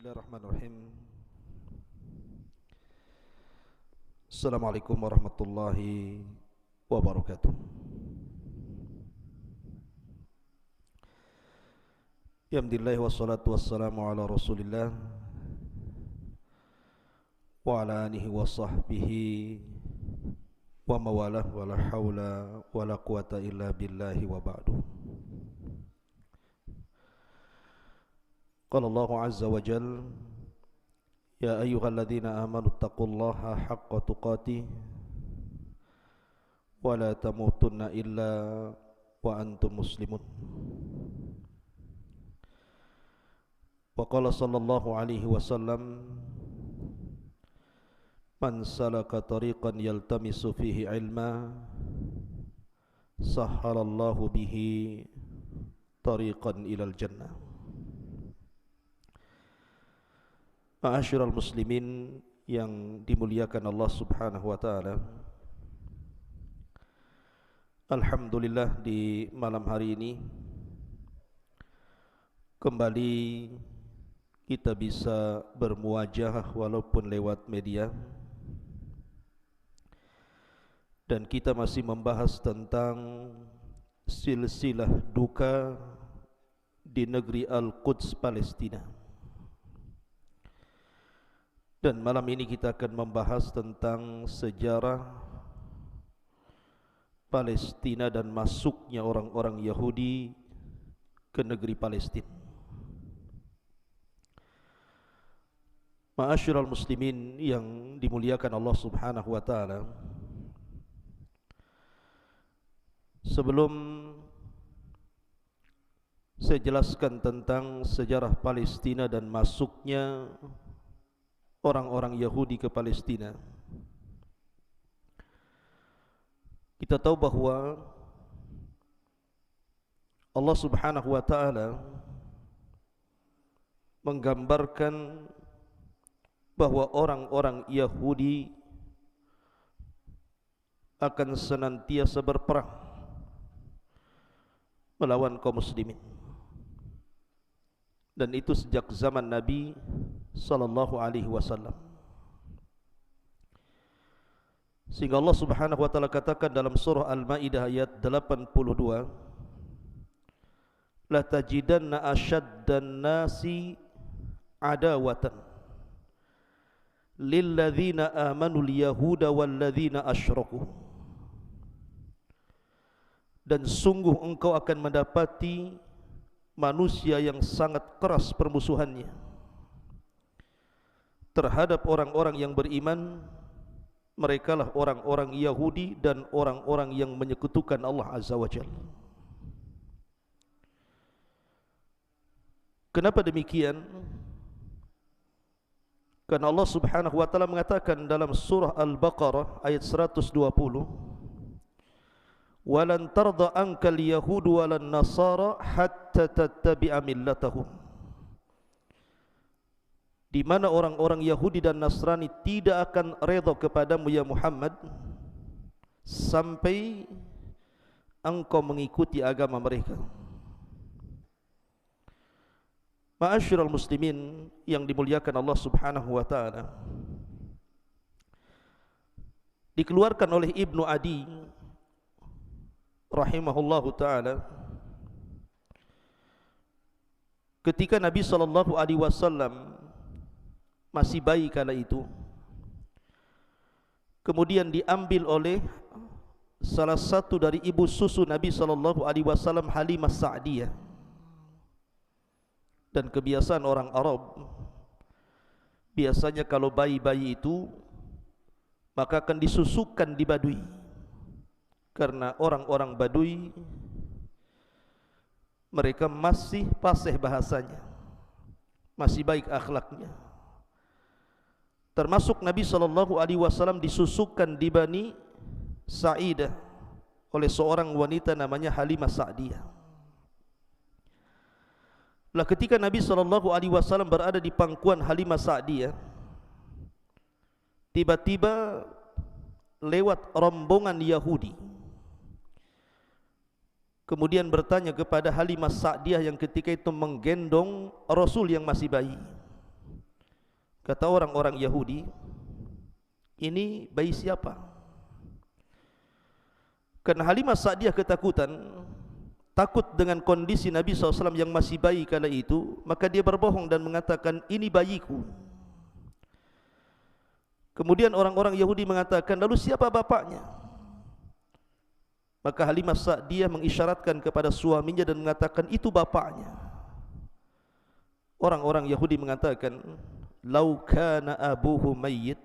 Bismillahirrahmanirrahim. Assalamualaikum warahmatullahi wabarakatuh. Alhamdulillah wassalatu wassalamu ala Rasulillah wa ala alihi wa sahbihi wa mawalah wa la hawla wa la quwata illa billahi wa ba'du. Qala Allah azza wa jalla ya ayyuhalladzina amanu taqullaha haqqa tuqatih wa la tamutunna illa wa antum muslimun. Wa qala sallallahu alaihi wasallam man salaka tariqan yaltamisu fihi ilma sahhalallahu bihi tariqan ilal jannah. Ma'asyiral muslimin yang dimuliakan Allah Subhanahu wa taala. Alhamdulillah di malam hari ini kembali kita bisa bermuajah walaupun lewat media, dan kita masih membahas tentang silsilah duka di negeri Al-Quds Palestina. Dan malam ini kita akan membahas tentang sejarah Palestina dan masuknya orang-orang Yahudi ke negeri Palestina. Ma'asyiral muslimin yang dimuliakan Allah Subhanahu wa taala. Sebelum saya jelaskan tentang sejarah Palestina dan masuknya orang-orang Yahudi ke Palestina, kita tahu bahwa Allah Subhanahu wa taala menggambarkan bahwa orang-orang Yahudi akan senantiasa berperang melawan kaum muslimin, dan itu sejak zaman Nabi sallallahu alaihi wasallam. Sehingga Allah Subhanahu wa taala katakan dalam surah Al-Maidah ayat 82, la tajidanna ashaddan nasi adawatan lilladzina amanu al-yahuda walladzina asyraku. Dan sungguh engkau akan mendapati manusia yang sangat keras permusuhannya terhadap orang-orang yang beriman. Merekalah orang-orang Yahudi dan orang-orang yang menyekutukan Allah Azza wa Jalla. Kenapa demikian? Karena Allah Subhanahu wa taala mengatakan dalam surah Al-Baqarah ayat 120, walan tarda ankal yahudu walan nasara hatta tattabi'a millatahum, di mana orang-orang Yahudi dan Nasrani tidak akan redha kepadamu ya Muhammad sampai engkau mengikuti agama mereka. Ma'asyiral muslimin yang dimuliakan Allah Subhanahu wa taala, dikeluarkan oleh Ibnu Adi rahimahullahu taala ketika Nabi sallallahu alaihi wasallam masih bayi kala itu, kemudian diambil oleh salah satu dari ibu susu Nabi sallallahu alaihi wasallam, Halimah Sa'diyah. Dan kebiasaan orang Arab, biasanya kalau bayi-bayi itu maka akan disusukan di Badui, karena orang-orang Badui mereka masih fasih bahasanya, masih baik akhlaknya. Termasuk Nabi sallallahu alaihi wasallam disusukan di Bani Sa'idah oleh seorang wanita namanya Halimah Sa'diyah. Lah ketika Nabi sallallahu alaihi wasallam berada di pangkuan Halimah Sa'diyah, tiba-tiba lewat rombongan Yahudi, kemudian bertanya kepada Halimah Sa'diyah yang ketika itu menggendong Rasul yang masih bayi, Kata orang-orang Yahudi, ini bayi siapa? Karena Halimah Sa'diyah ketakutan, takut dengan kondisi Nabi SAW yang masih bayi kala itu, maka dia berbohong dan mengatakan, ini bayiku. Kemudian orang-orang Yahudi mengatakan, lalu siapa bapaknya? Maka Halimah Sa'diyah mengisyaratkan kepada suaminya dan mengatakan, itu bapaknya. Orang-orang Yahudi mengatakan, lau kana abuhu mayyit,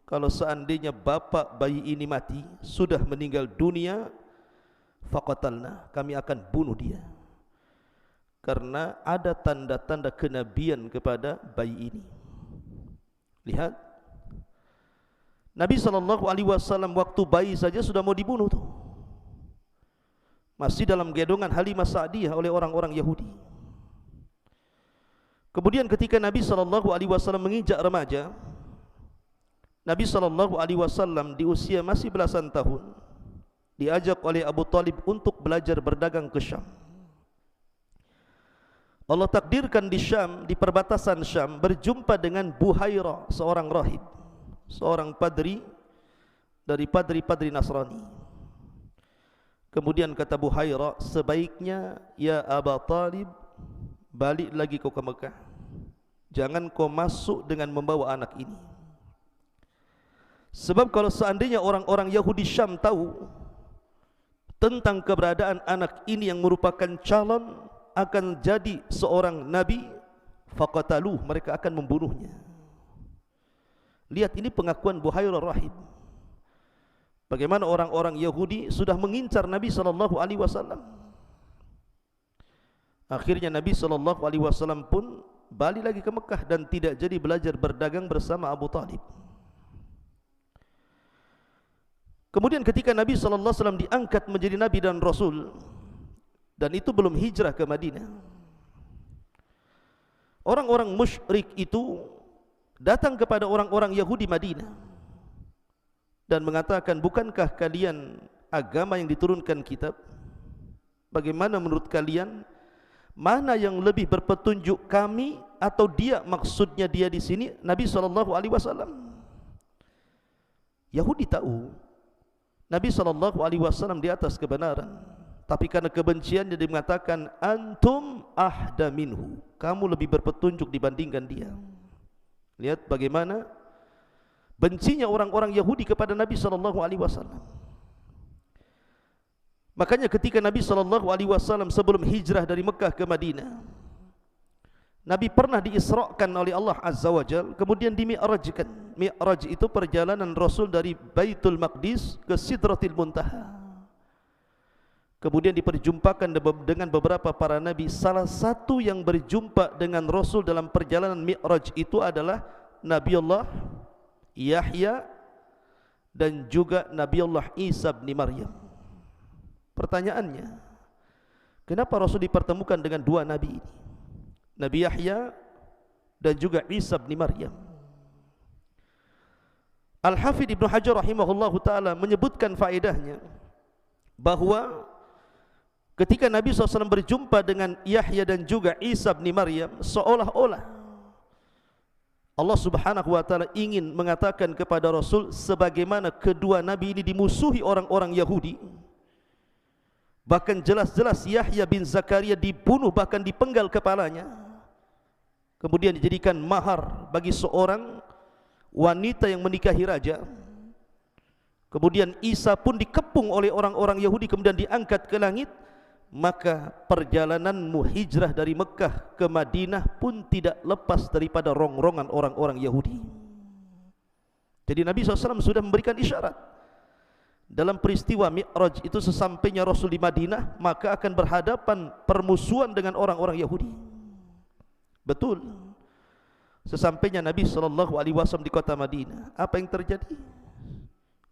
kalau seandainya bapak bayi ini mati, sudah meninggal dunia, faqatalna, kami akan bunuh dia. Karena ada tanda-tanda kenabian kepada bayi ini. Lihat, Nabi SAW waktu bayi saja sudah mau dibunuh tuh. Masih dalam gendongan Halimah Sa'diyah oleh orang-orang Yahudi. Kemudian ketika Nabi SAW menginjak remaja, Nabi SAW di usia masih belasan tahun diajak oleh Abu Talib untuk belajar berdagang ke Syam. Allah takdirkan di Syam, di perbatasan Syam, berjumpa dengan Buhairah, seorang rahib, seorang padri dari padri-padri Nasrani. Kemudian kata Buhairah, sebaiknya ya Abu Talib, balik lagi kau ke Mekah. Jangan kau masuk dengan membawa anak ini. Sebab kalau seandainya orang-orang Yahudi Syam tahu tentang keberadaan anak ini yang merupakan calon akan jadi seorang nabi, faqataluh, mereka akan membunuhnya. Lihat, ini pengakuan Buhairah rahib. Bagaimana orang-orang Yahudi sudah mengincar Nabi SAW. Akhirnya Nabi SAW pun balik lagi ke Mekah dan tidak jadi belajar berdagang bersama Abu Talib. Kemudian ketika Nabi SAW diangkat menjadi Nabi dan Rasul, dan itu belum hijrah ke Madinah, orang-orang musyrik itu datang kepada orang-orang Yahudi Madinah dan mengatakan, bukankah kalian agama yang diturunkan kitab? Bagaimana menurut kalian, mana yang lebih berpetunjuk, kami atau dia? Maksudnya dia di sini Nabi SAW. Yahudi tahu Nabi SAW di atas kebenaran, tapi karena kebenciannya dia mengatakan, antum ahda minhu, kamu lebih berpetunjuk dibandingkan dia. Lihat bagaimana bencinya orang-orang Yahudi kepada Nabi SAW. Makanya ketika Nabi SAW sebelum hijrah dari Mekah ke Madinah, Nabi pernah diisrakan oleh Allah Azza wa Jal, kemudian dimi'rajkan. Mi'raj itu perjalanan Rasul dari Baitul Maqdis ke Sidratil Muntaha. Kemudian diperjumpakan dengan beberapa para Nabi. Salah satu yang berjumpa dengan Rasul dalam perjalanan Mi'raj itu adalah Nabiullah Yahya dan juga Nabiullah Isa bin Maryam. Pertanyaannya, kenapa Rasul dipertemukan dengan dua Nabi ini? Nabi Yahya dan juga Isa bin Maryam. Al-Hafidh Ibnu Hajar rahimahullahu ta'ala menyebutkan faedahnya bahwa ketika Nabi SAW berjumpa dengan Yahya dan juga Isa bin Maryam, seolah-olah Allah Subhanahu wa ta'ala ingin mengatakan kepada Rasul, sebagaimana kedua Nabi ini dimusuhi orang-orang Yahudi, bahkan jelas-jelas Yahya bin Zakaria dibunuh, bahkan dipenggal kepalanya, kemudian dijadikan mahar bagi seorang wanita yang menikahi raja. Kemudian Isa pun dikepung oleh orang-orang Yahudi, kemudian diangkat ke langit. Maka perjalananmu hijrah dari Mekah ke Madinah pun tidak lepas daripada rongrongan orang-orang Yahudi. Jadi Nabi SAW sudah memberikan isyarat dalam peristiwa Mi'raj itu, sesampainya Rasul di Madinah maka akan berhadapan permusuhan dengan orang-orang Yahudi. Betul, sesampainya Nabi SAW di kota Madinah, apa yang terjadi?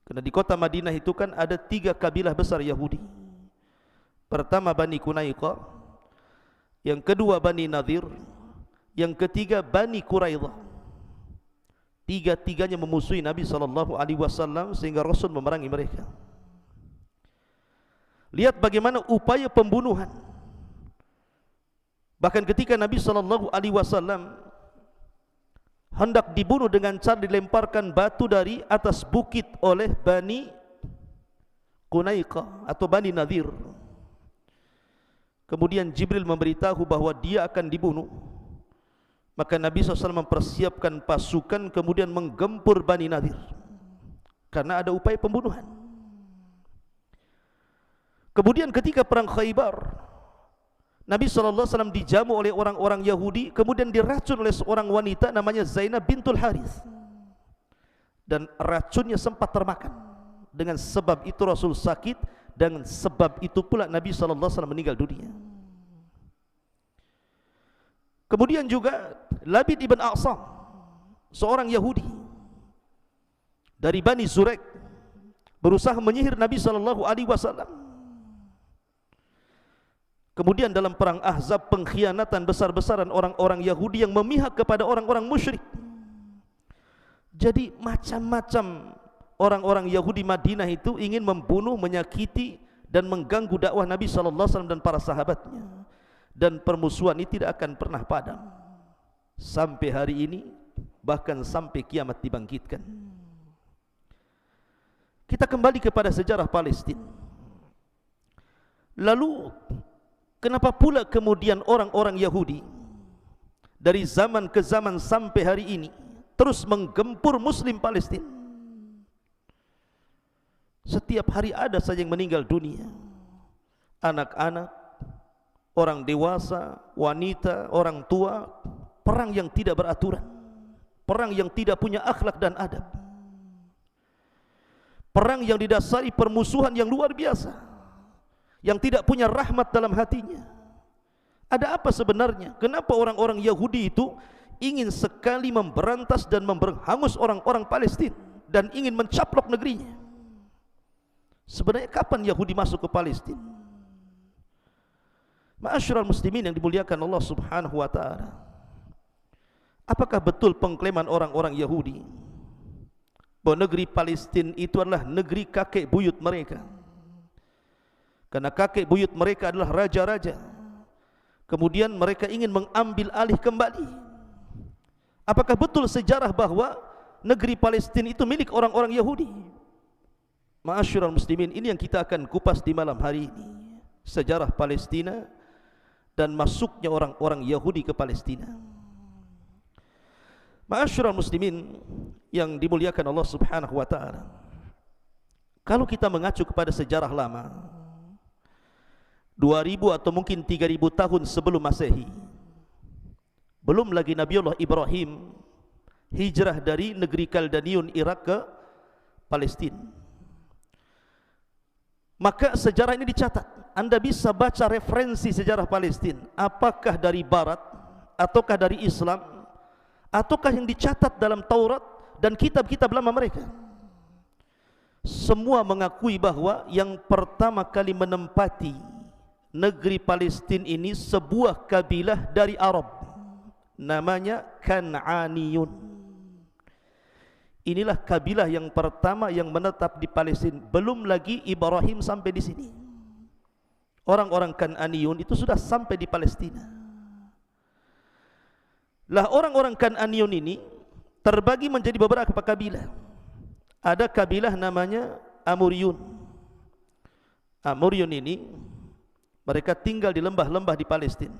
Karena di kota Madinah itu kan ada 3 kabilah besar Yahudi. Pertama Bani Qunaiqah, yang kedua Bani Nadir, yang ketiga Bani Quraidah. Tiga-tiganya memusuhi Nabi SAW sehingga Rasul memerangi mereka. Lihat bagaimana upaya pembunuhan. Bahkan ketika Nabi SAW hendak dibunuh dengan cara dilemparkan batu dari atas bukit oleh Bani Qunaiqah atau Bani Nadir. Kemudian Jibril memberitahu bahwa dia akan dibunuh. Maka Nabi SAW mempersiapkan pasukan kemudian menggempur Bani Nadir karena ada upaya pembunuhan. Kemudian ketika perang Khaybar, Nabi SAW dijamu oleh orang-orang Yahudi, kemudian diracun oleh seorang wanita namanya Zainab bintul Harith, dan racunnya sempat termakan. Dengan sebab itu Rasul sakit, dan sebab itu pula Nabi SAW meninggal dunia. Kemudian juga Labid ibn A'sam, seorang Yahudi dari Bani Zurek, berusaha menyihir Nabi SAW. Kemudian dalam perang Ahzab, pengkhianatan besar-besaran orang-orang Yahudi yang memihak kepada orang-orang musyrik. Jadi macam-macam orang-orang Yahudi Madinah itu ingin membunuh, menyakiti dan mengganggu dakwah Nabi SAW dan para sahabatnya. Dan permusuhan ini tidak akan pernah padam sampai hari ini, bahkan sampai kiamat dibangkitkan. Kita kembali kepada sejarah Palestina. Lalu kenapa pula kemudian orang-orang Yahudi dari zaman ke zaman sampai hari ini terus menggempur Muslim Palestina? Setiap hari ada saja yang meninggal dunia, anak-anak, orang dewasa, wanita, orang tua. Perang yang tidak beraturan, perang yang tidak punya akhlak dan adab, perang yang didasari permusuhan yang luar biasa, yang tidak punya rahmat dalam hatinya. Ada apa sebenarnya? Kenapa orang-orang Yahudi itu ingin sekali memberantas dan memberhangus orang-orang Palestina dan ingin mencaplok negerinya? Sebenarnya kapan Yahudi masuk ke Palestina? Ma'asyiral muslimin yang dimuliakan Allah Subhanahu wa taala, apakah betul pengklaiman orang-orang Yahudi bahwa negeri Palestina itu adalah negeri kakek buyut mereka? Karena kakek buyut mereka adalah raja-raja, kemudian mereka ingin mengambil alih kembali. Apakah betul sejarah bahwa negeri Palestina itu milik orang-orang Yahudi? Ma'asyiral muslimin, ini yang kita akan kupas di malam hari ini, sejarah Palestina dan masuknya orang-orang Yahudi ke Palestina. Ma'asyiral muslimin yang dimuliakan Allah Subhanahu wa taala, kalau kita mengacu kepada sejarah lama, 2000 atau mungkin 3000 tahun sebelum Masehi, belum lagi Nabiullah Ibrahim hijrah dari negeri Kaldaniun Irak ke Palestina, maka sejarah ini dicatat. Anda bisa baca referensi sejarah Palestina, apakah dari Barat ataukah dari Islam, ataukah yang dicatat dalam Taurat dan kitab-kitab lama mereka. Semua mengakui bahwa yang pertama kali menempati negeri Palestina ini sebuah kabilah dari Arab, namanya Kan'aniyun. Inilah kabilah yang pertama yang menetap di Palestina. Belum lagi Ibrahim sampai di sini. Orang-orang Kan'aniyun itu sudah sampai di Palestina. Lah orang-orang Kan'aniyun ini terbagi menjadi beberapa kabilah. Ada kabilah namanya Amuriyun. Amuriyun ini mereka tinggal di lembah-lembah di Palestina.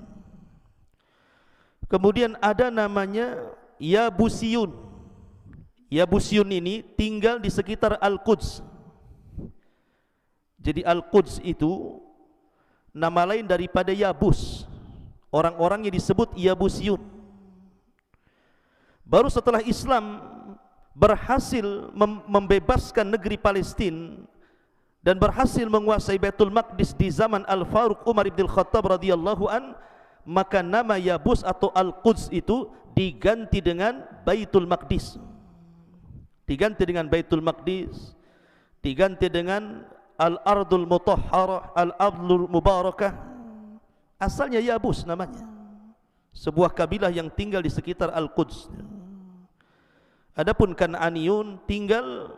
Kemudian ada namanya Yabusiyun. Yabusiyun ini tinggal di sekitar Al-Quds. Jadi Al-Quds itu nama lain daripada Yabus. Orang-orangnya disebut Yabusiyun. Baru setelah Islam berhasil membebaskan negeri Palestina dan berhasil menguasai Baitul Maqdis di zaman Al-Faruq Umar ibn Khattab radhiyallahu an, maka nama Yabus atau Al-Quds itu diganti dengan Baitul Maqdis. Diganti dengan Baitul Maqdis, diganti dengan Al-Ardul Mutahharah, Al-Ardul Mubarakah. Asalnya Yabus namanya, sebuah kabilah yang tinggal di sekitar Al-Quds. Adapun Kan'aniyun tinggal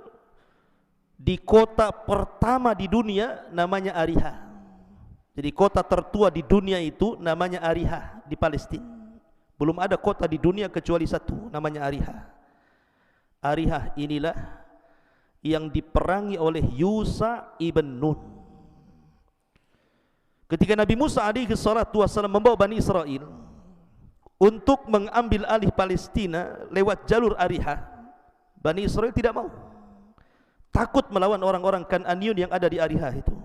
di kota pertama di dunia namanya Ariha. Jadi kota tertua di dunia itu namanya Ariha di Palestina. Belum ada kota di dunia kecuali satu, namanya Ariha. Ariha inilah yang diperangi oleh Yusha ibn Nun. Ketika Nabi Musa alaihi salatu wassalam membawa Bani Israel untuk mengambil alih Palestina lewat jalur Ariha, Bani Israel tidak mau. Takut melawan orang-orang Kan'aniyun yang ada di Ariha itu.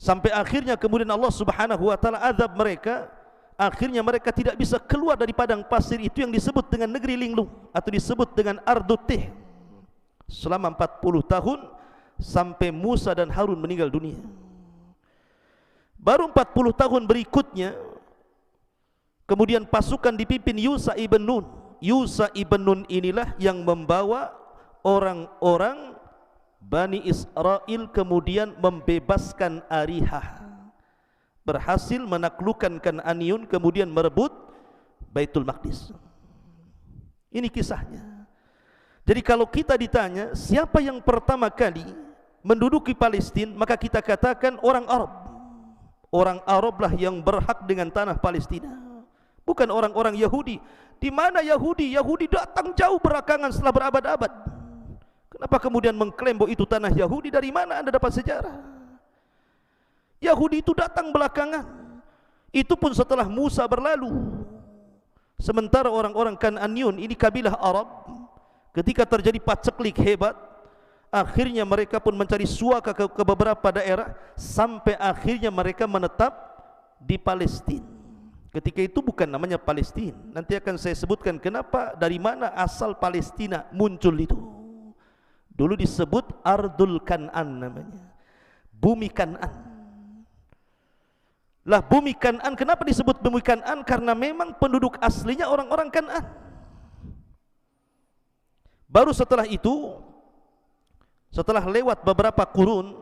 Sampai akhirnya kemudian Allah Subhanahu wa taala azab mereka. Akhirnya mereka tidak bisa keluar dari padang pasir itu yang disebut dengan negeri linglung atau disebut dengan Ardutih selama 40 tahun sampai Musa dan Harun meninggal dunia. Baru 40 tahun berikutnya kemudian pasukan dipimpin Yusha ibn Nun. Yusha ibn Nun inilah yang membawa orang-orang Bani Israel kemudian membebaskan Ariha, berhasil menaklukkan Kan'aniyun, kemudian merebut Baitul Maqdis. Ini kisahnya. Jadi kalau kita ditanya siapa yang pertama kali menduduki Palestina, maka kita katakan orang Arab. Orang Arab lah yang berhak dengan tanah Palestina, bukan orang-orang Yahudi. Di mana Yahudi? Yahudi datang jauh belakangan setelah berabad-abad. Kenapa kemudian mengklaim bahwa itu tanah Yahudi? Dari mana Anda dapat sejarah? Yahudi itu datang belakangan. Itu pun setelah Musa berlalu. Sementara orang-orang Kan'aniyun ini kabilah Arab, ketika terjadi paceklik hebat, akhirnya mereka pun mencari suaka ke beberapa daerah sampai akhirnya mereka menetap di Palestina. Ketika itu bukan namanya Palestina. Nanti akan saya sebutkan kenapa, dari mana asal Palestina muncul itu. Dulu disebut Ardul Kan'an namanya, bumi Kan'an. Lah bumi Kan'an, kenapa disebut bumi Kan'an? Karena memang penduduk aslinya orang-orang Kan'an. Baru setelah itu, setelah lewat beberapa kurun,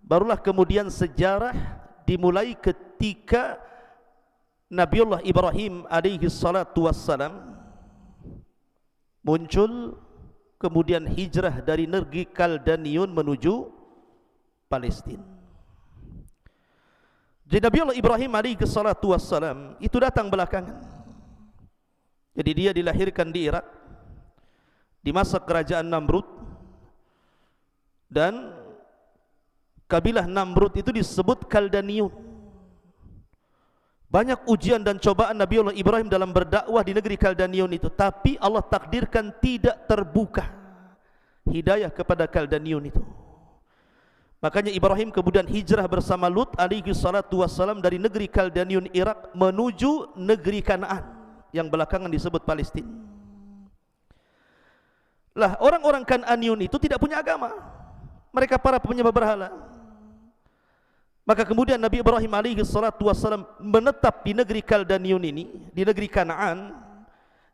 barulah kemudian sejarah dimulai ketika Nabiullah Ibrahim alaihi salatu wassalam muncul, kemudian hijrah dari negeri Kaldaniun menuju Palestina. Jadi Nabiullah Ibrahim alaihi salatu wassalam itu datang belakangan. Jadi dia dilahirkan di Irak di masa kerajaan Namrud, dan kabilah Namrud itu disebut Kaldaniun. Banyak ujian dan cobaan Nabiullah Ibrahim dalam berdakwah di negeri Kaldaniun itu, tapi Allah takdirkan tidak terbuka hidayah kepada Kaldaniun itu. Makanya Ibrahim kemudian hijrah bersama Lut alaihi salatu wassalam dari negeri Kaldaniun Irak menuju negeri Kanaan yang belakangan disebut Palestina. Lah orang-orang Kan'aniyun itu tidak punya agama. Mereka para penyembah berhala. Maka kemudian Nabi Ibrahim alaihi salatu wassalam menetap di negeri Kaldaniun ini, di negeri Kanaan.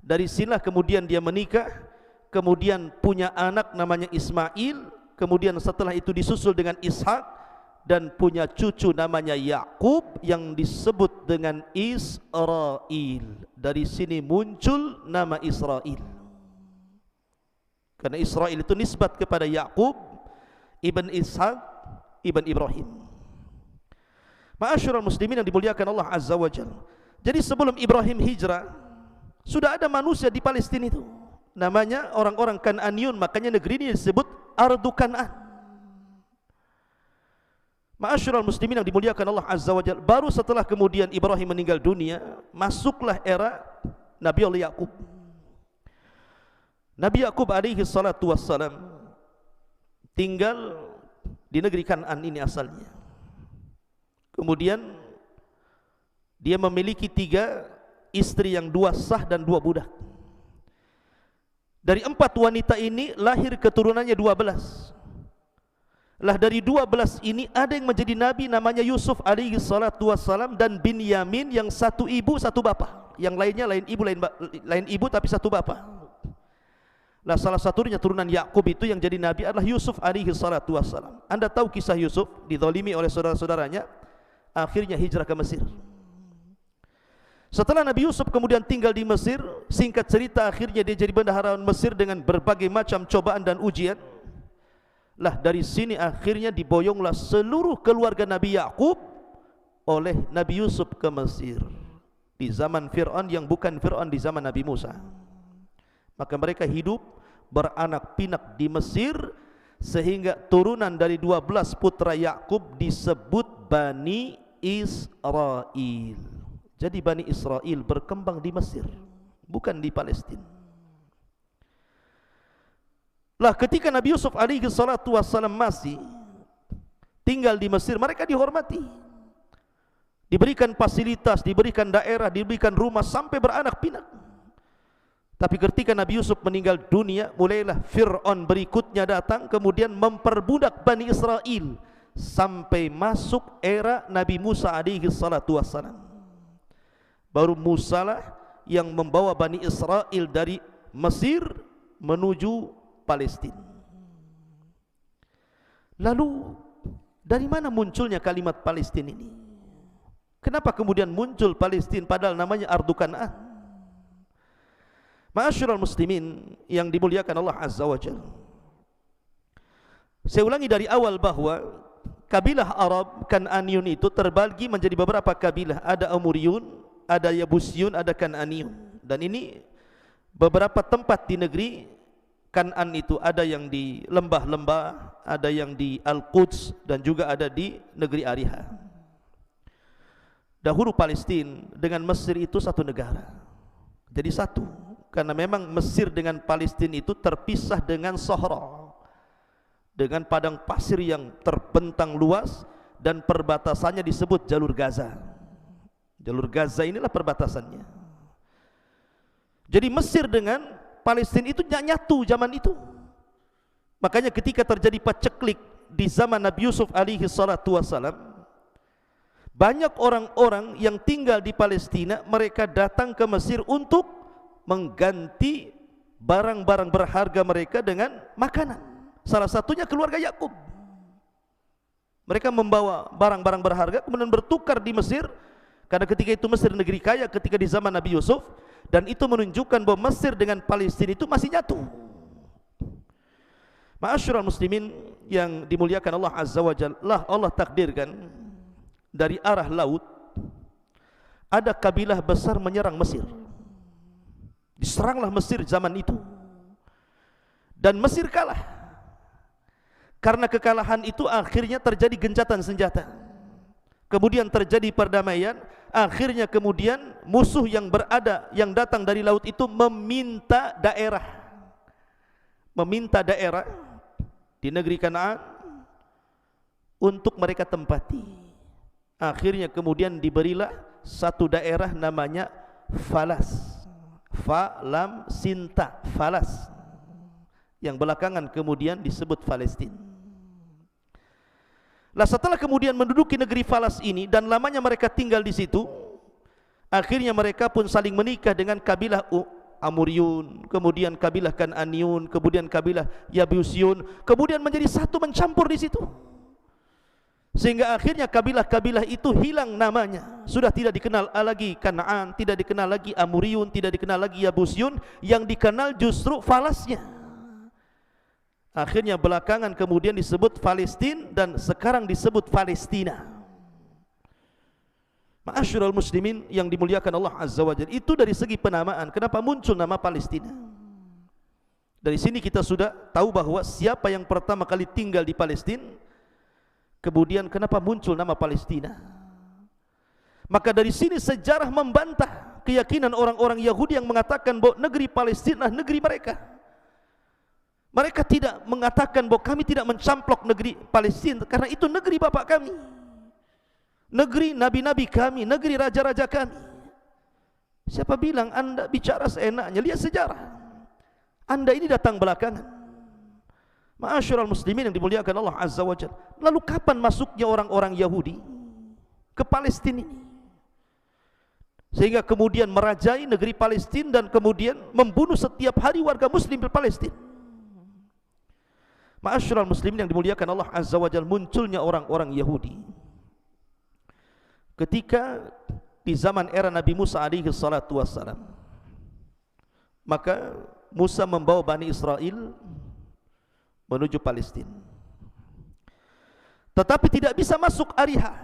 Dari sinilah kemudian dia menikah, kemudian punya anak namanya Ismail, kemudian setelah itu disusul dengan Ishak, dan punya cucu namanya Yakub yang disebut dengan Israel. Dari sini muncul nama Israel, karena Israel itu nisbat kepada Yakub ibn Ishak ibn Ibrahim. Ma'asyiral muslimin yang dimuliakan Allah Azza wa Jalla. Jadi sebelum Ibrahim hijrah, sudah ada manusia di Palestina itu, namanya orang-orang Kan'aniyun. Makanya negeri ini disebut Ardu Kan'an. Ma'asyiral muslimin yang dimuliakan Allah Azza wa Jalla. Baru setelah kemudian Ibrahim meninggal dunia, masuklah era Nabi Allah Yakub. Nabi Yakub alaihi salatu wassalam tinggal di negeri Kan'an ini asalnya. Kemudian dia memiliki 3 istri yang 2 sah dan 2 budak. Dari 4 wanita ini lahir keturunannya 12. Lah dari 12 ini ada yang menjadi nabi namanya Yusuf alaihi salatu wassalam, dan Binyamin yang satu ibu satu bapak. Yang lainnya lain ibu tapi satu bapak. Lah salah satunya turunan Yakub itu yang jadi nabi adalah Yusuf alaihi salatu wassalam. Anda tahu kisah Yusuf dizalimi oleh saudara-saudaranya, akhirnya hijrah ke Mesir. Setelah Nabi Yusuf kemudian tinggal di Mesir, singkat cerita akhirnya dia jadi bendahara Mesir dengan berbagai macam cobaan dan ujian. Lah dari sini akhirnya diboyonglah seluruh keluarga Nabi Yakub oleh Nabi Yusuf ke Mesir. di zaman Fir'aun yang bukan Fir'aun di zaman Nabi Musa. Maka mereka hidup beranak pinak di Mesir, sehingga turunan dari 12 putra Yakub disebut Bani Israel. Jadi Bani Israel berkembang di Mesir, bukan di Palestina. Lah ketika Nabi Yusuf alaihi salatu wassalam masih tinggal di Mesir, mereka dihormati, diberikan fasilitas, diberikan daerah, diberikan rumah sampai beranak pinak. Tapi ketika Nabi Yusuf meninggal dunia, mulailah Fir'aun berikutnya datang, kemudian memperbudak Bani Israel sampai masuk era Nabi Musa alaihi salatu wassalam. Baru Musa lah yang membawa Bani Israel dari Mesir menuju Palestina. Lalu dari mana munculnya kalimat Palestina ini? Kenapa kemudian muncul Palestina padahal namanya Ardu Kan'an? Ma'asyiral muslimin yang dimuliakan Allah Azza wa Jalla, saya ulangi dari awal bahwa kabilah Arab Kan'aniyun itu terbagi menjadi beberapa kabilah. Ada Amuriyun, ada Yabusyun, ada Kan'aniyun. Dan ini beberapa tempat di negeri Kan'an itu, ada yang di lembah-lembah, ada yang di Al-Quds, dan juga ada di negeri Ariha. Dahulu Palestina dengan Mesir itu satu negara, jadi satu, karena memang Mesir dengan Palestina itu terpisah dengan Sahara, dengan padang pasir yang terbentang luas, dan perbatasannya disebut Jalur Gaza. Jalur Gaza inilah perbatasannya. Jadi Mesir dengan Palestina itu nyatu zaman itu. Makanya ketika terjadi paceklik di zaman Nabi Yusuf alaihi salatu wassalam, banyak orang-orang yang tinggal di Palestina, mereka datang ke Mesir untuk mengganti barang-barang berharga mereka dengan makanan. Salah satunya keluarga Yakub. Mereka membawa barang-barang berharga kemudian bertukar di Mesir, karena ketika itu Mesir negeri kaya ketika di zaman Nabi Yusuf. Dan itu menunjukkan bahwa Mesir dengan Palestina itu masih nyatu. Ma'asyiral muslimin yang dimuliakan Allah Azza wa Jalla, Allah takdirkan dari arah laut ada kabilah besar menyerang Mesir. Diseranglah Mesir zaman itu, dan Mesir kalah. Karena kekalahan itu akhirnya terjadi gencatan senjata, kemudian terjadi perdamaian. Akhirnya kemudian musuh yang yang datang dari laut itu meminta daerah di negeri Kanaan untuk mereka tempati. Akhirnya kemudian diberilah satu daerah namanya Falas, Fa Lam Sinta, Falas, yang belakangan kemudian disebut Palestina. Lah setelah kemudian menduduki negeri Falas ini dan lamanya mereka tinggal di situ, akhirnya mereka pun saling menikah dengan kabilah Amuriyun, kemudian kabilah Kan'aniyun, kemudian kabilah Yabusyun, kemudian menjadi satu, mencampur di situ. Sehingga akhirnya kabilah-kabilah itu hilang namanya, sudah tidak dikenal lagi Kan'an, tidak dikenal lagi Amuriyun, tidak dikenal lagi Yabusyun, yang dikenal justru Falasnya. Akhirnya belakangan kemudian disebut Palestina dan sekarang disebut Palestina. Ma'asyiral muslimin yang dimuliakan Allah Azza wa Jalla, itu dari segi penamaan. Kenapa muncul nama Palestina? Dari sini kita sudah tahu bahwa siapa yang pertama kali tinggal di Palestina, kemudian kenapa muncul nama Palestina. Maka dari sini sejarah membantah keyakinan orang-orang Yahudi yang mengatakan bahwa negeri Palestina negeri mereka. Mereka tidak mengatakan bahwa kami tidak mencamplok negeri Palestina, karena itu negeri bapak kami, negeri nabi-nabi kami, negeri raja-raja kami. Siapa bilang Anda bicara seenaknya? Lihat sejarah. Anda ini datang belakangan. Ma'asyiral muslimin yang dimuliakan Allah Azza wa Jalla, lalu kapan masuknya orang-orang Yahudi ke Palestina ini, sehingga kemudian merajai negeri Palestina dan kemudian membunuh setiap hari warga muslim di Palestina? Ma'asyiral muslimin yang dimuliakan Allah Azza wa Jalla, munculnya orang-orang Yahudi ketika di zaman era Nabi Musa alaihi salatu wassalam. Maka Musa membawa Bani Israel menuju Palestina, tetapi tidak bisa masuk Ariha.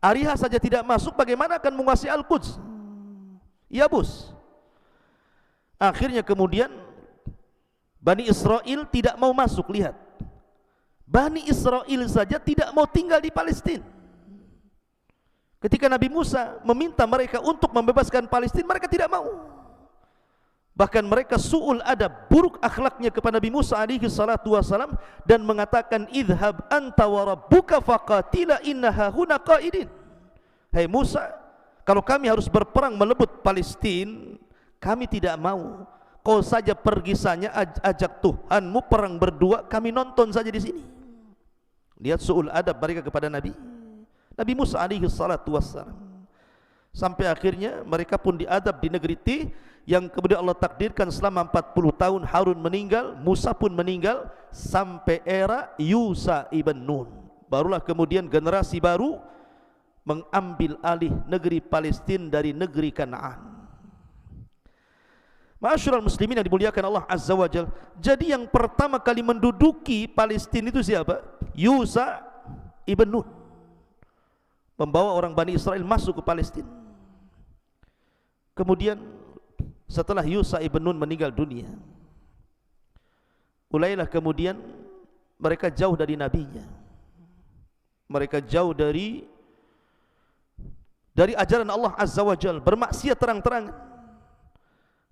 Ariha saja tidak masuk, bagaimana akan menguasai Al-Quds? Yabus. Akhirnya kemudian Bani Israel tidak mau masuk. Lihat, Bani Israel saja tidak mau tinggal di Palestina. Ketika Nabi Musa meminta mereka untuk membebaskan Palestina, mereka tidak mau. Bahkan mereka su'ul adab, buruk akhlaknya kepada Nabi Musa alaihi salatu wasalam, dan mengatakan, idhab anta wa rabbuka faqatila inna hahuna qaidin. Hai Musa, kalau kami harus berperang melebut Palestina, kami tidak mau. Kau saja pergi saja, ajak Tuhanmu perang berdua, kami nonton saja di sini. Lihat su'ul adab mereka kepada Nabi Musa alaihi salatu wassalam. Sampai akhirnya mereka pun diadab di negeri Tih, yang kemudian Allah takdirkan selama 40 tahun Harun meninggal, Musa pun meninggal, sampai era Yusa ibn Nun. Barulah kemudian generasi baru mengambil alih negeri Palestina dari negeri Kanaan. Ma'asyiral muslimin yang dimuliakan Allah Azza wa Jalla. Jadi yang pertama kali menduduki Palestina itu siapa? Yusa ibn Nun, membawa orang Bani Israel masuk ke Palestina. Kemudian setelah Yusa ibn Nun meninggal dunia, mulailah kemudian mereka jauh dari nabinya. Mereka jauh dari ajaran Allah Azza wa Jalla, bermaksiat terang-terangan.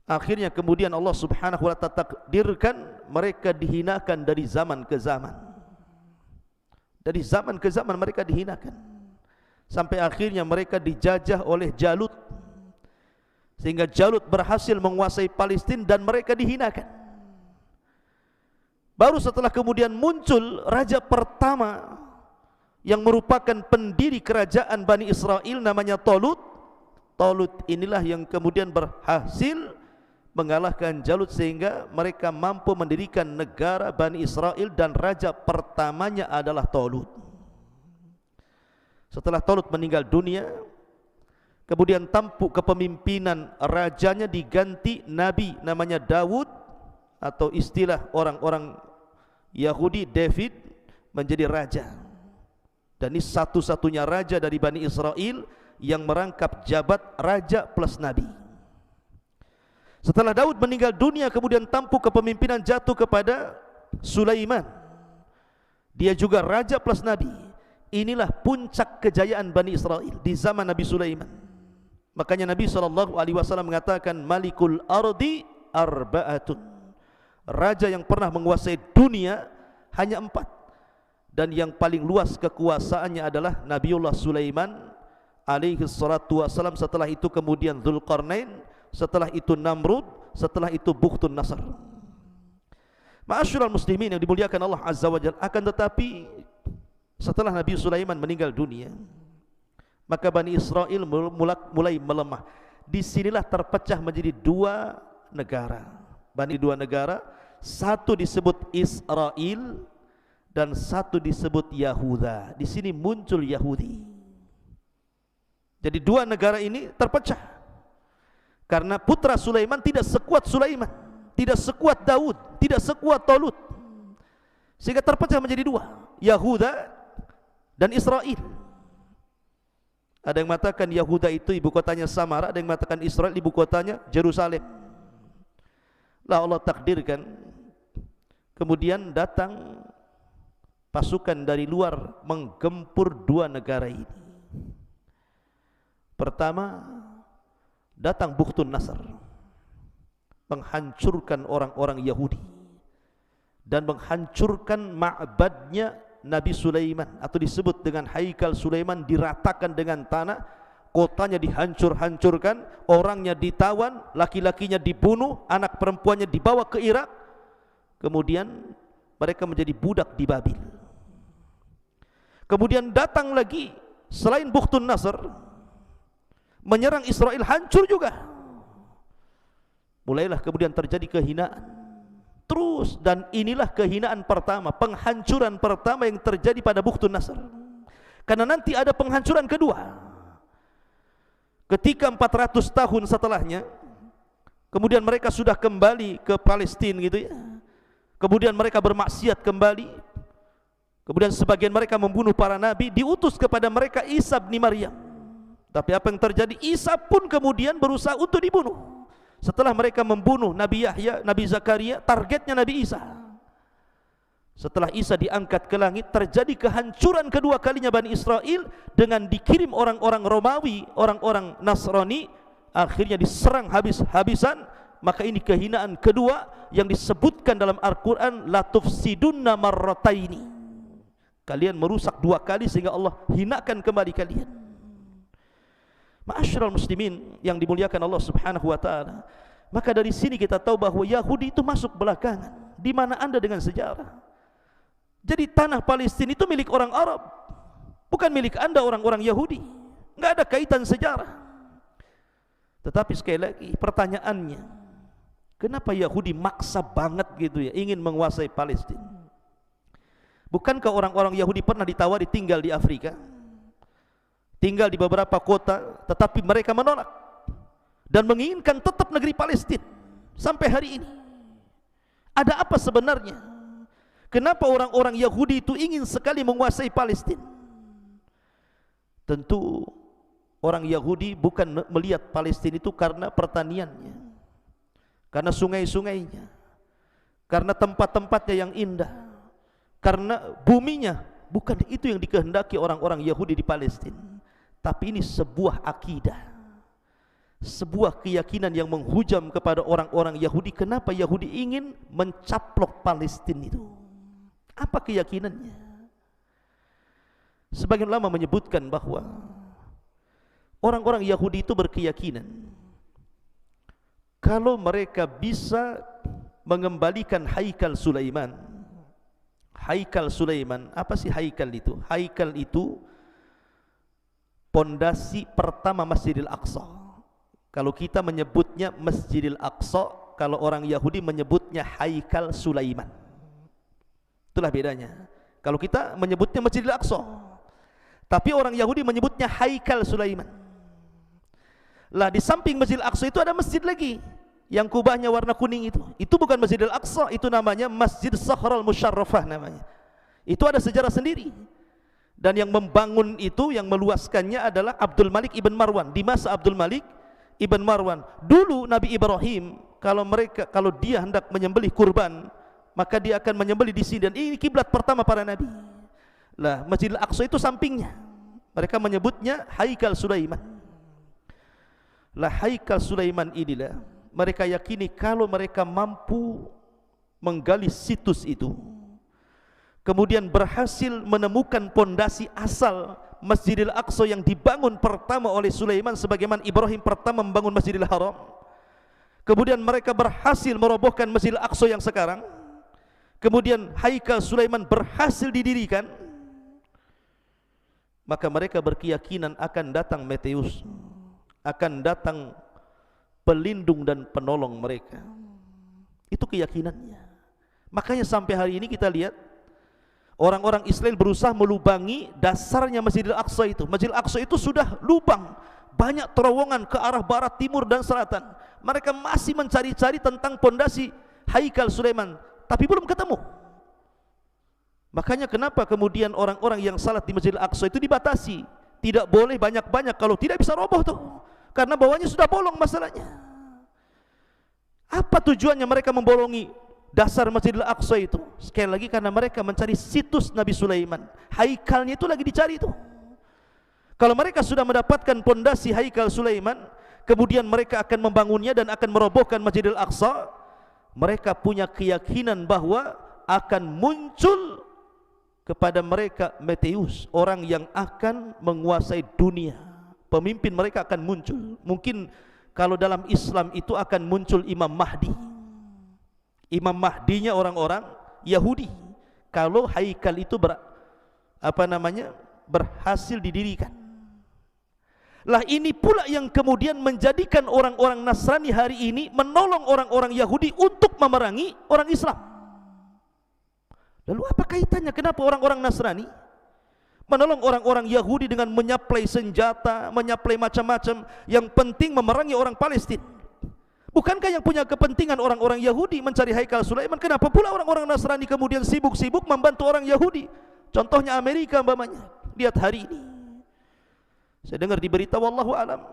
Akhirnya kemudian Allah Subhanahu wa ta'ala takdirkan mereka dihinakan dari zaman ke zaman. Dari zaman ke zaman mereka dihinakan, sampai akhirnya mereka dijajah oleh Jalut, sehingga Jalut berhasil menguasai Palestina dan mereka dihinakan. Baru setelah kemudian muncul raja pertama yang merupakan pendiri kerajaan Bani Israel, namanya Talut. Talut inilah yang kemudian berhasil mengalahkan Jalut, sehingga mereka mampu mendirikan negara Bani Israel, dan raja pertamanya adalah Talut. Setelah Talut meninggal dunia, kemudian tampuk kepemimpinan rajanya diganti nabi namanya Daud, atau istilah orang-orang Yahudi David, menjadi raja. Dan ini satu-satunya raja dari Bani Israel yang merangkap jabat raja plus nabi. Setelah Daud meninggal dunia, kemudian tampuk kepemimpinan jatuh kepada Sulaiman. Dia juga raja plus nabi. Inilah puncak kejayaan Bani Israel di zaman Nabi Sulaiman. Makanya Nabi SAW mengatakan, Malikul Ardi Arba'atun. Raja yang pernah menguasai dunia hanya 4. Dan yang paling luas kekuasaannya adalah Nabiullah Sulaiman alaihi salatu wassalam. Setelah itu kemudian Dzulqarnain, setelah itu Namrud, setelah itu Bukhtun Nasr. Ma'asyiral muslimin yang dimuliakan Allah Azza wa Jalla. Akan tetapi setelah Nabi Sulaiman meninggal dunia, maka Bani Israel mulai melemah. Disinilah terpecah menjadi 2 negara. Dua negara, satu disebut Israel dan satu disebut Yahuda. Di sini muncul Yahudi. Jadi 2 negara ini terpecah karena putra Sulaiman tidak sekuat Sulaiman, tidak sekuat Daud, tidak sekuat Talut, sehingga terpecah menjadi 2, Yahuda dan Israel. Ada yang mengatakan Yahuda itu ibu kotanya Samara, ada yang mengatakan Israel ibu kotanya Jerusalem. Lah Allah takdirkan kemudian datang pasukan dari luar menggempur 2 negara ini. Pertama, datang Bukhtun Nasr, menghancurkan orang-orang Yahudi dan menghancurkan ma'badnya Nabi Sulaiman, atau disebut dengan Haikal Sulaiman, diratakan dengan tanah, kotanya dihancur-hancurkan, orangnya ditawan, laki-lakinya dibunuh, anak perempuannya dibawa ke Irak. Kemudian mereka menjadi budak di Babil. Kemudian datang lagi selain Bukhtun Nasr, menyerang Israel, hancur juga. Mulailah kemudian terjadi kehinaan terus, dan inilah kehinaan pertama, penghancuran pertama yang terjadi pada Bukhtun Nasr. Karena nanti ada penghancuran kedua. Ketika 400 tahun setelahnya, kemudian mereka sudah kembali ke Palestina gitu ya. Kemudian mereka bermaksiat kembali. Kemudian sebagian mereka membunuh para nabi, diutus kepada mereka Isa bin Maryam. Tapi apa yang terjadi? Isa pun kemudian berusaha untuk dibunuh. Setelah mereka membunuh Nabi Yahya, Nabi Zakaria, targetnya Nabi Isa. Setelah Isa diangkat ke langit, terjadi kehancuran kedua kalinya Bani Israel dengan dikirim orang-orang Romawi, orang-orang Nasrani, akhirnya diserang habis-habisan. Maka ini kehinaan kedua yang disebutkan dalam Al-Quran, la tufsidunna marrataini. Kalian merusak dua kali sehingga Allah hinakan kembali kalian. Ma'asyiral muslimin yang dimuliakan Allah Subhanahu wa taala. Maka dari sini kita tahu bahwa Yahudi itu masuk belakangan. Di mana Anda dengan sejarah? Jadi tanah Palestina itu milik orang Arab, bukan milik Anda orang-orang Yahudi. Enggak ada kaitan sejarah. Tetapi sekali lagi pertanyaannya, kenapa Yahudi maksa banget gitu ya ingin menguasai Palestina? Bukankah orang-orang Yahudi pernah ditawari tinggal di Afrika, tinggal di beberapa kota, tetapi mereka menolak dan menginginkan tetap negeri Palestina sampai hari ini? Ada apa sebenarnya? Kenapa orang-orang Yahudi itu ingin sekali menguasai Palestina? Tentu orang Yahudi bukan melihat Palestina itu karena pertaniannya, karena sungai-sungainya, karena tempat-tempatnya yang indah, karena buminya. Bukan itu yang dikehendaki orang-orang Yahudi di Palestina. Tapi ini sebuah akidah, sebuah keyakinan yang menghujam kepada orang-orang Yahudi. Kenapa Yahudi ingin mencaplok Palestina itu? Apa keyakinannya? Sebagian ulama menyebutkan bahwa orang-orang Yahudi itu berkeyakinan kalau mereka bisa mengembalikan Haikal Sulaiman. Haikal Sulaiman, apa sih Haikal itu? Haikal itu pondasi pertama Masjidil Aqsa. Kalau kita menyebutnya Masjidil Aqsa, kalau orang Yahudi menyebutnya Haikal Sulaiman. Itulah bedanya. Kalau kita menyebutnya Masjidil Aqsa, tapi orang Yahudi menyebutnya Haikal Sulaiman. Lah di samping Masjidil Aqsa itu ada masjid lagi yang kubahnya warna kuning itu. Itu bukan Masjidil Aqsa, itu namanya Masjid Sakhral Musyarrafah namanya. Itu ada sejarah sendiri. Dan yang membangun itu, yang meluaskannya adalah Abdul Malik ibn Marwan. Di masa Abdul Malik ibn Marwan, dulu Nabi Ibrahim kalau dia hendak menyembelih kurban, maka dia akan menyembelih di sini, dan ini kiblat pertama para nabi. Lah Masjidil Aqsa itu sampingnya. Mereka menyebutnya Haikal Sulaiman. Lah Haikal Sulaiman inilah mereka yakini kalau mereka mampu menggali situs itu, kemudian berhasil menemukan pondasi asal Masjidil Aqsa yang dibangun pertama oleh Sulaiman, sebagaimana Ibrahim pertama membangun Masjidil Haram. Kemudian mereka berhasil merobohkan Masjidil Aqsa yang sekarang. Kemudian Haikal Sulaiman berhasil didirikan. Maka mereka berkeyakinan akan datang Meteus, akan datang pelindung dan penolong mereka. Itu keyakinannya. Makanya sampai hari ini kita lihat orang-orang Israel berusaha melubangi dasarnya Masjidil Aqsa itu. Masjidil Aqsa itu sudah lubang, banyak terowongan ke arah barat, timur dan selatan. Mereka masih mencari-cari tentang pondasi Haikal Sulaiman, tapi belum ketemu. Makanya kenapa kemudian orang-orang yang salat di Masjidil Aqsa itu dibatasi, tidak boleh banyak-banyak, kalau tidak bisa roboh tuh, karena bawahnya sudah bolong masalahnya. Apa tujuannya mereka membolongi dasar Masjidil Aqsa itu? Sekali lagi karena mereka mencari situs Nabi Sulaiman. Haikalnya itu lagi dicari itu. Kalau mereka sudah mendapatkan pondasi Haikal Sulaiman, kemudian mereka akan membangunnya dan akan merobohkan Masjidil Aqsa. Mereka punya keyakinan bahwa akan muncul kepada mereka Meteus, orang yang akan menguasai dunia. Pemimpin mereka akan muncul. Mungkin kalau dalam Islam itu akan muncul Imam Mahdi. Imam Mahdinya orang-orang Yahudi. Kalau Haikal itu berhasil didirikan. Lah ini pula yang kemudian menjadikan orang-orang Nasrani hari ini menolong orang-orang Yahudi untuk memerangi orang Islam. Lalu apa kaitannya? Kenapa orang-orang Nasrani menolong orang-orang Yahudi dengan menyaplai senjata, menyaplai macam-macam, yang penting memerangi orang Palestina? Bukankah yang punya kepentingan orang-orang Yahudi mencari Haikal Sulaiman? Kenapa pula orang-orang Nasrani kemudian sibuk-sibuk membantu orang Yahudi? Contohnya Amerika umpamanya. Lihat hari ini Saya dengar di berita, wallahu alam,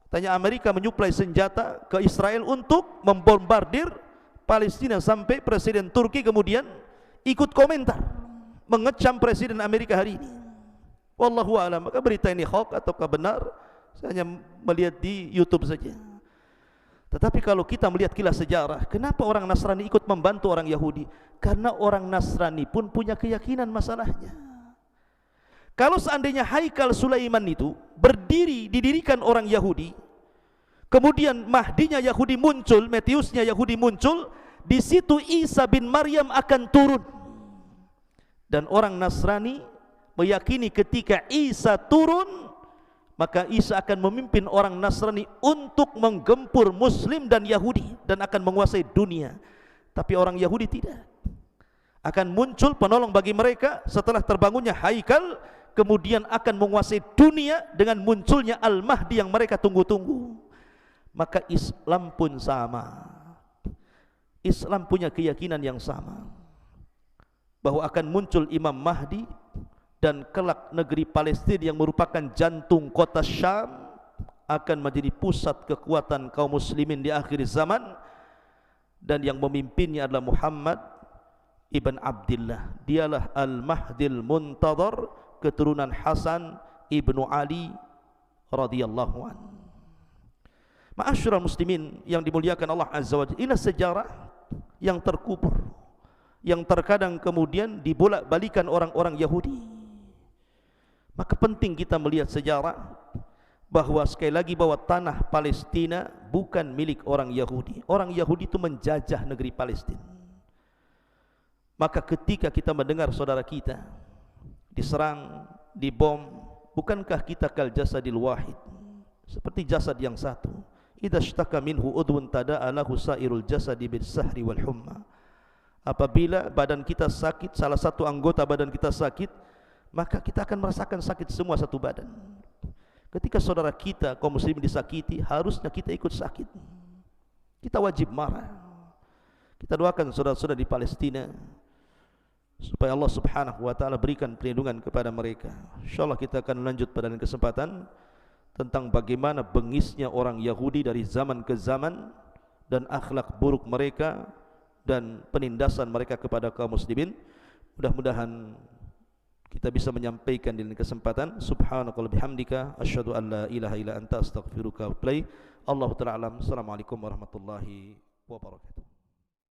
katanya Amerika menyuplai senjata ke Israel untuk membombardir Palestina, sampai Presiden Turki kemudian ikut komentar mengecam Presiden Amerika hari ini. Wallahu alam, maka berita ini hoax ataukah benar, saya hanya melihat di YouTube saja. Tetapi kalau kita melihat kilas sejarah, kenapa orang Nasrani ikut membantu orang Yahudi? Karena orang Nasrani pun punya keyakinan masalahnya. Kalau seandainya Haikal Sulaiman itu didirikan orang Yahudi, kemudian Mahdinya Yahudi muncul, Metiusnya Yahudi muncul, di situ Isa bin Maryam akan turun. Dan orang Nasrani meyakini ketika Isa turun, maka Isa akan memimpin orang Nasrani untuk menggempur Muslim dan Yahudi dan akan menguasai dunia. Tapi orang Yahudi tidak. Akan muncul penolong bagi mereka setelah terbangunnya Haikal, kemudian akan menguasai dunia dengan munculnya Al-Mahdi yang mereka tunggu-tunggu. Maka Islam pun sama. Islam punya keyakinan yang sama, bahwa akan muncul Imam Mahdi, dan kelak negeri Palestina yang merupakan jantung kota Syam akan menjadi pusat kekuatan kaum muslimin di akhir zaman, dan yang memimpinnya adalah Muhammad ibn Abdullah. Dialah Al-Mahdil Muntadhar, keturunan Hasan ibnu Ali radhiyallahu an. Ma'asyiral muslimin yang dimuliakan Allah Azza wa Jalla, ini sejarah yang terkubur, yang terkadang kemudian dibolak-balikan orang-orang Yahudi. Maka penting kita melihat sejarah, bahwa sekali lagi bahwa tanah Palestina bukan milik orang Yahudi. Orang Yahudi itu menjajah negeri Palestina. Maka ketika kita mendengar saudara kita diserang, dibom, bukankah kita kal jasadil wahid, seperti jasad yang satu? Idza ishtaka minhu udwun tada'a lahu sairul jasadi bis sahri wal humma. Apabila badan kita sakit, salah satu anggota badan kita sakit, maka kita akan merasakan sakit semua satu badan. Ketika saudara kita kaum muslimin disakiti, harusnya kita ikut sakit. Kita wajib marah. Kita doakan saudara-saudara di Palestina supaya Allah Subhanahu wa taala berikan perlindungan kepada mereka. Insyaallah kita akan lanjut pada kesempatan tentang bagaimana bengisnya orang Yahudi dari zaman ke zaman, dan akhlak buruk mereka dan penindasan mereka kepada kaum muslimin. Mudah-mudahan kita bisa menyampaikan di kesempatan. Subhanakallahumma bihamdika asyhadu an la ilaha illa anta astaghfiruka wa atubu ilaik. Allahu ta'ala alam. Assalamualaikum warahmatullahi wabarakatuh.